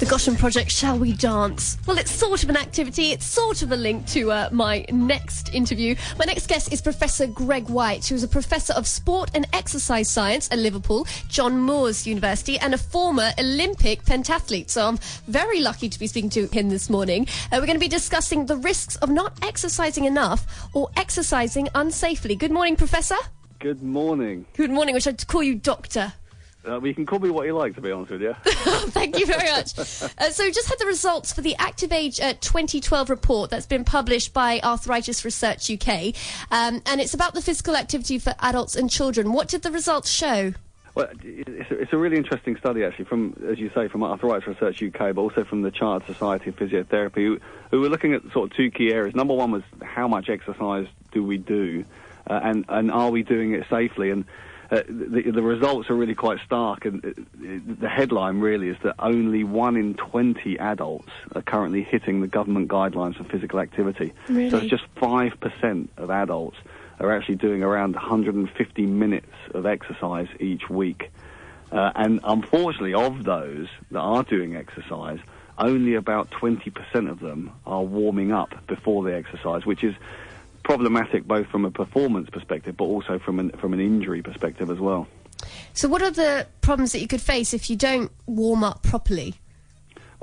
The Goshen Project, Shall We Dance? Well, it's sort of an activity, it's sort of a link to my next interview. My next guest is Professor Greg Whyte, who's a Professor of Sport and Exercise Science at Liverpool, John Moores University, and a former Olympic pentathlete. So I'm very lucky to be speaking to him this morning. We're going to be discussing the risks of not exercising enough or exercising unsafely. Good morning, Professor. Good morning. Good morning. Wish I'd call you Doctor. You can call me what you like, to be honest with you. Thank you very much. So we just had the results for the Active Age 2012 report that's been published by Arthritis Research UK, and it's about the physical activity for adults and children. What did the results show? Well, it's a really interesting study, actually, from, as you say, from Arthritis Research UK, but also from the Chartered Society of Physiotherapy, who were looking at sort of two key areas. Number one was how much exercise do we do, and are we doing it safely? And the results are really quite stark, and the headline really is that only 1 in 20 adults are currently hitting the government guidelines for physical activity. Really? So it's just 5% of adults are actually doing around 150 minutes of exercise each week. And unfortunately, of those that are doing exercise, only about 20% of them are warming up before the exercise, which is problematic both from a performance perspective but also from an injury perspective as well. So what are the problems that you could face if you don't warm up properly?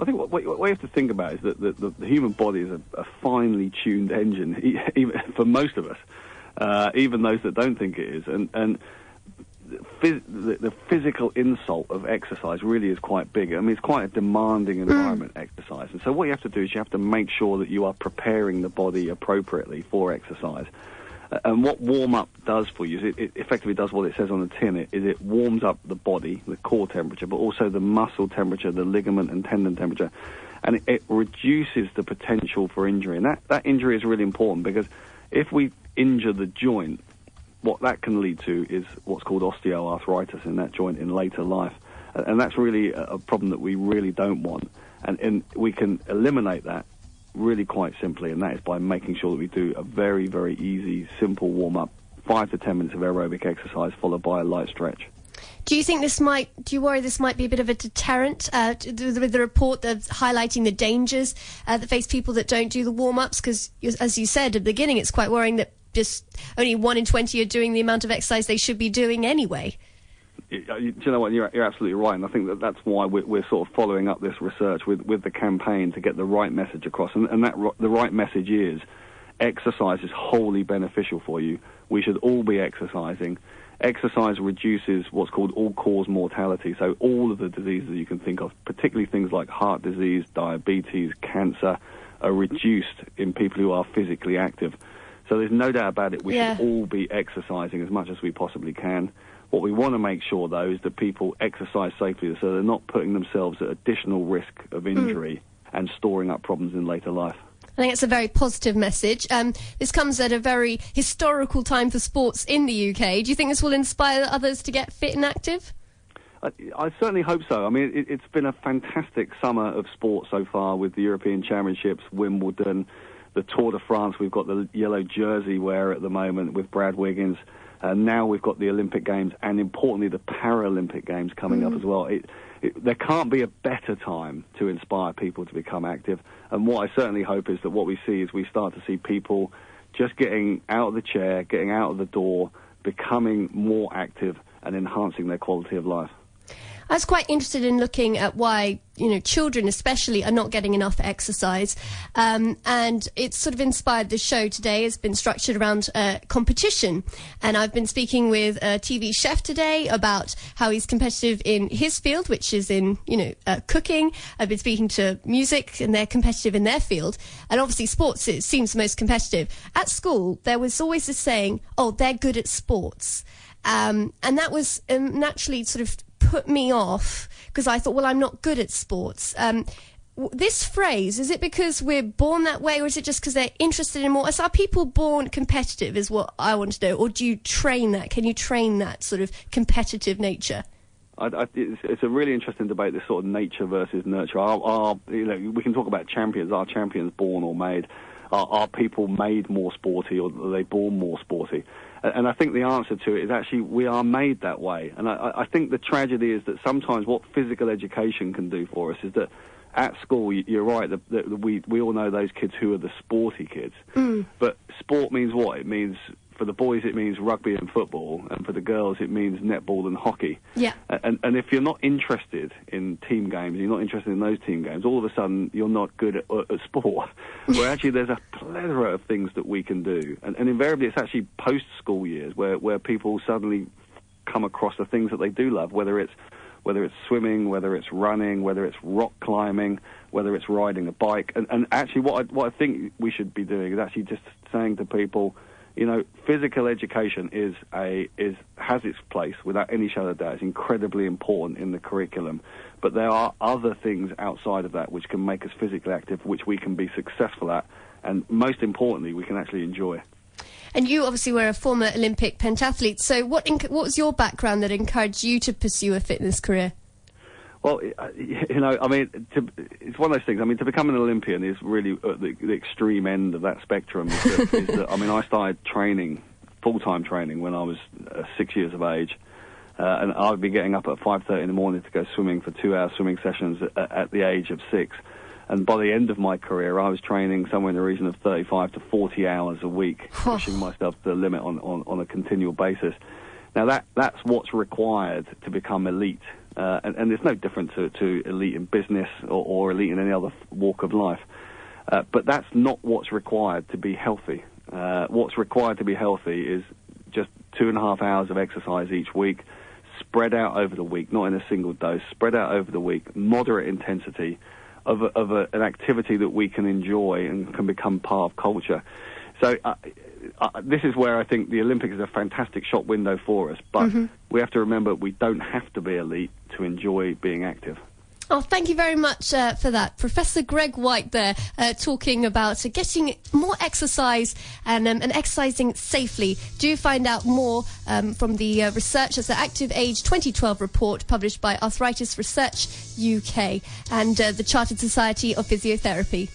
I think what you have to think about is that the human body is a finely tuned engine, even for most of us, even those that don't think it is. And the physical insult of exercise really is quite big. I mean, it's quite a demanding environment, exercise. And so what you have to do is you have to make sure that you are preparing the body appropriately for exercise. And what warm-up does for you is it effectively does what it says on the tin. It warms up the body, the core temperature, but also the muscle temperature, the ligament and tendon temperature. And it reduces the potential for injury. And that injury is really important, because if we injure the joint, what that can lead to is what's called osteoarthritis in that joint in later life. And that's really a problem that we really don't want. And we can eliminate that really quite simply, and that is by making sure that we do a very, very easy, simple warm-up, 5 to 10 minutes of aerobic exercise followed by a light stretch. Do you worry this might be a bit of a deterrent with the report that's highlighting the dangers that face people that don't do the warm-ups? Because, as you said at the beginning, it's quite worrying that just only 1 in 20 are doing the amount of exercise they should be doing anyway. Do you know what? You're absolutely right, and I think that's why we're sort of following up this research with the campaign to get the right message across. And the right message is exercise is wholly beneficial for you. We should all be exercising. Exercise reduces what's called all-cause mortality, so all of the diseases you can think of, particularly things like heart disease, diabetes, cancer, are reduced in people who are physically active. So there's no doubt about it, we should all be exercising as much as we possibly can. What we want to make sure, though, is that people exercise safely so they're not putting themselves at additional risk of injury and storing up problems in later life. I think it's a very positive message. This comes at a very historical time for sports in the UK. Do you think this will inspire others to get fit and active? I certainly hope so. I mean, it's been a fantastic summer of sport so far with the European Championships, Wimbledon, the Tour de France. We've got the yellow jersey wear at the moment with Brad Wiggins. Now we've got the Olympic Games and, importantly, the Paralympic Games coming up as well. There can't be a better time to inspire people to become active. And what I certainly hope is that what we see is we start to see people just getting out of the chair, getting out of the door, becoming more active and enhancing their quality of life. I was quite interested in looking at why, children especially are not getting enough exercise. And it's sort of inspired this show today. It's been structured around competition. And I've been speaking with a TV chef today about how he's competitive in his field, which is in, cooking. I've been speaking to music, and they're competitive in their field. And obviously sports, it seems the most competitive. At school, there was always this saying, oh, they're good at sports. And that was naturally sort of put me off, because I thought, well, I'm not good at sports. This phrase, is it because we're born that way, or is it just because they're interested in more? So are people born competitive, is what I want to know, or do you train that? Can you train that sort of competitive nature? It's a really interesting debate, this sort of nature versus nurture. We can talk about champions. Are champions born or made? Are people made more sporty, or are they born more sporty? And I think the answer to it is actually we are made that way. And I think the tragedy is that sometimes what physical education can do for us is that at school, you're right, we all know those kids who are the sporty kids. But sport means what? It means, for the boys, it means rugby and football, and for the girls, it means netball and hockey. Yeah. And if you're not interested in team games, you're not interested in those team games, all of a sudden you're not good at sport. Where actually there's a plethora of things that we can do. And invariably it's actually post-school years where people suddenly come across the things that they do love, whether it's swimming, whether it's running, whether it's rock climbing, whether it's riding a bike. And actually what I think we should be doing is actually just saying to people, you know, physical education has its place without any shadow of doubt. It's incredibly important in the curriculum. But there are other things outside of that which can make us physically active, which we can be successful at, and most importantly, we can actually enjoy. And you obviously were a former Olympic pentathlete, so what was your background that encouraged you to pursue a fitness career? Well, you know, I mean, it's one of those things. I mean, to become an Olympian is really at the extreme end of that spectrum. I mean, I started training, full-time training, when I was 6 years of age. And I'd be getting up at 5:30 in the morning to go swimming for 2-hour swimming sessions at the age of 6. And by the end of my career, I was training somewhere in the region of 35 to 40 hours a week, pushing myself to the limit on a continual basis. Now, that's what's required to become elite. And it's no different to elite in business or elite in any other walk of life. But that's not what's required to be healthy. What's required to be healthy is just 2.5 hours of exercise each week, spread out over the week, not in a single dose, spread out over the week, moderate intensity of an activity that we can enjoy and can become part of culture. So this is where I think the Olympics is a fantastic shop window for us, but we have to remember we don't have to be elite to enjoy being active. Oh, thank you very much for that. Professor Greg Whyte there talking about getting more exercise and exercising safely. Do find out more from the research. That's the Active Age 2012 report published by Arthritis Research UK and the Chartered Society of Physiotherapy.